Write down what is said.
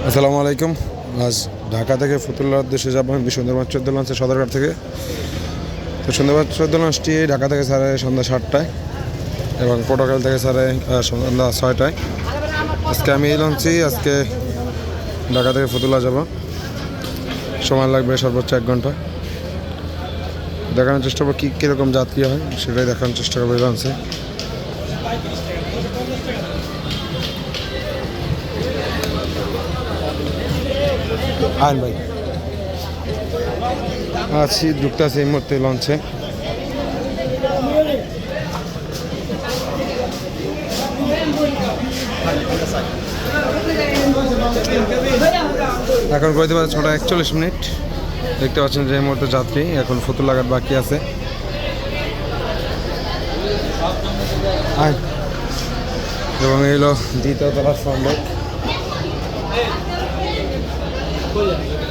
আসসালামু আলাইকুম। আজ ঢাকা থেকে ফতুল্লার উদ্দেশ্যে যাব সুন্দরবন 14 লঞ্চে সদরঘাট থেকে। তো সুন্দরবন 14 লঞ্চটি ঢাকা থেকে ছাড়ে সন্ধ্যা 7টায় এবং পটুয়াখালী থেকে ছাড়ে সন্ধ্যা 6টায়। আজকে আমি এই লঞ্চেই ঢাকা থেকে ফতুল্লা যাব। সময় লাগবে সর্বোচ্চ 1 ঘন্টা। দেখানোর চেষ্টা করবো কীরকম যাত্রী হয়, সেটাই দেখানোর চেষ্টা করবো এই লঞ্চে। আইন ভাই আছি, ঢুকতে আছি এই মুহূর্তে লঞ্চে। এখন কইতে পারে 6:41। দেখতে পাচ্ছেন যে এই মুহূর্তে যাত্রী এখন ফতুল্লাঘাট বাকি আছে। এবং এইগুলো দ্বিতীয় তলার ফ্রন্ট।